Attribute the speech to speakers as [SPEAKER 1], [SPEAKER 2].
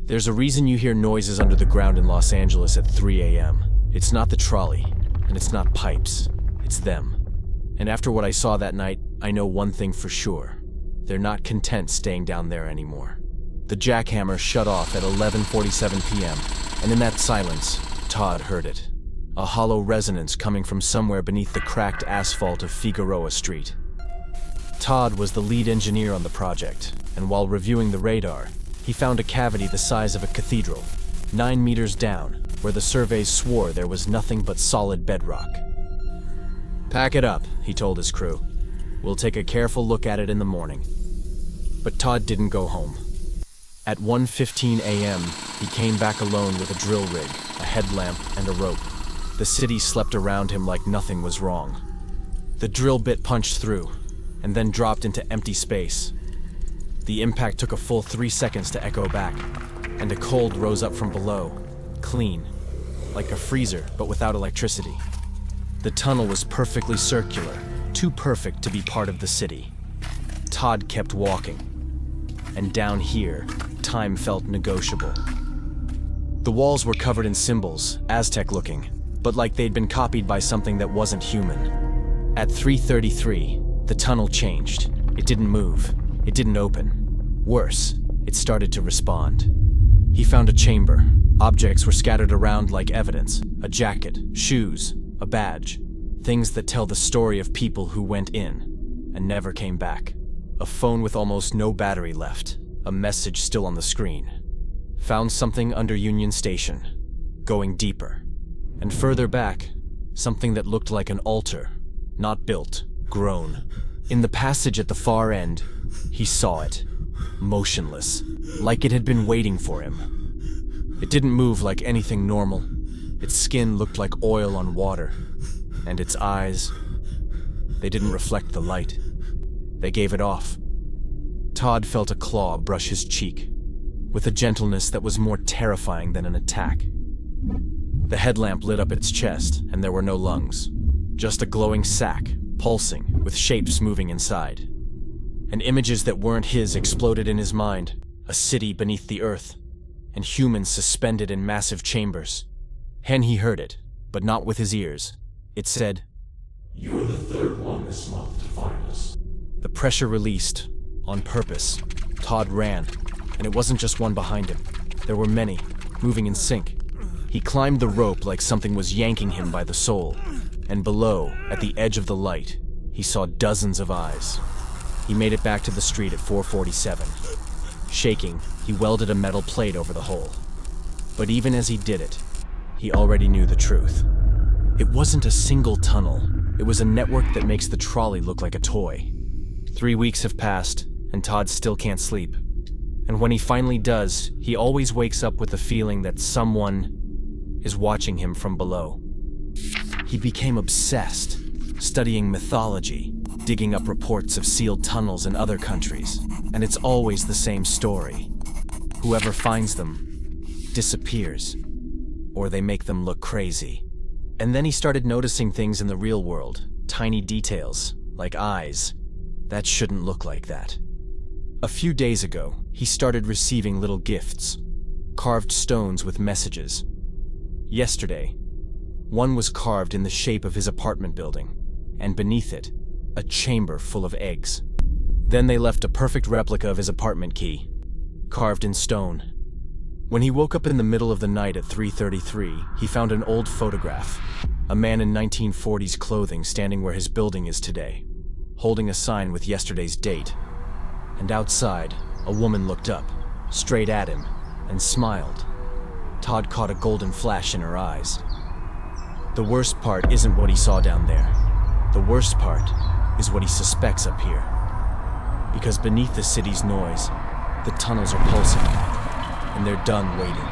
[SPEAKER 1] There's a reason you hear noises under the ground in Los Angeles at 3 a.m. It's not the trolley, and it's not pipes. It's them. And after what I saw that night, I know one thing for sure. They're not content staying down there anymore. The jackhammer shut off at 11:47 p.m., and in that silence, Todd heard it. A hollow resonance coming from somewhere beneath the cracked asphalt of Figueroa Street. Todd was the lead engineer on the project, and while reviewing the radar, he found a cavity the size of a cathedral, 9 meters down, where the surveys swore there was nothing but solid bedrock. "Pack it up," he told his crew. "We'll take a careful look at it in the morning." But Todd didn't go home. At 1:15 a.m., he came back alone with a drill rig, a headlamp, and a rope. The city slept around him like nothing was wrong. The drill bit punched through, and then dropped into empty space. The impact took a full 3 seconds to echo back, and a cold rose up from below, clean, like a freezer, but without electricity. The tunnel was perfectly circular, too perfect to be part of the city. Todd kept walking, and down here, time felt negotiable. The walls were covered in symbols, Aztec-looking, but like they'd been copied by something that wasn't human. At 3:33, the tunnel changed. It didn't move. It didn't open. Worse, it started to respond. He found a chamber. Objects were scattered around like evidence. A jacket, shoes, a badge. Things that tell the story of people who went in and never came back. A phone with almost no battery left. A message still on the screen. Found something under Union Station. Going deeper. And further back, something that looked like an altar. Not built, grown. In the passage at the far end, he saw it. Motionless, like it had been waiting for him. It didn't move like anything normal. Its skin looked like oil on water. And its eyes, they didn't reflect the light. They gave it off. Todd felt a claw brush his cheek, with a gentleness that was more terrifying than an attack. The headlamp lit up its chest, and there were no lungs. Just a glowing sack, pulsing, with shapes moving inside. And images that weren't his exploded in his mind. A city beneath the earth, and humans suspended in massive chambers. He heard it, but not with his ears. It said,
[SPEAKER 2] "You are the third one this month to find us."
[SPEAKER 1] The pressure released, on purpose. Todd ran, and it wasn't just one behind him. There were many, moving in sync. He climbed the rope like something was yanking him by the soul, and below, at the edge of the light, he saw dozens of eyes. He made it back to the street at 4:47. Shaking, he welded a metal plate over the hole. But even as he did it, he already knew the truth. It wasn't a single tunnel. It was a network that makes the trolley look like a toy. 3 weeks have passed, and Todd still can't sleep. And when he finally does, he always wakes up with the feeling that someone is watching him from below. He became obsessed, studying mythology, digging up reports of sealed tunnels in other countries, and it's always the same story. Whoever finds them disappears, or they make them look crazy. And then he started noticing things in the real world, tiny details, like eyes, that shouldn't look like that. A few days ago, he started receiving little gifts, carved stones with messages. Yesterday, one was carved in the shape of his apartment building, and beneath it, a chamber full of eggs. Then they left a perfect replica of his apartment key, carved in stone. When he woke up in the middle of the night at 3:33, he found an old photograph, a man in 1940s clothing standing where his building is today, holding a sign with yesterday's date. And outside, a woman looked up, straight at him, and smiled. Todd caught a golden flash in her eyes. The worst part isn't what he saw down there. The worst part is what he suspects up here. Because beneath the city's noise, the tunnels are pulsing, and they're done waiting.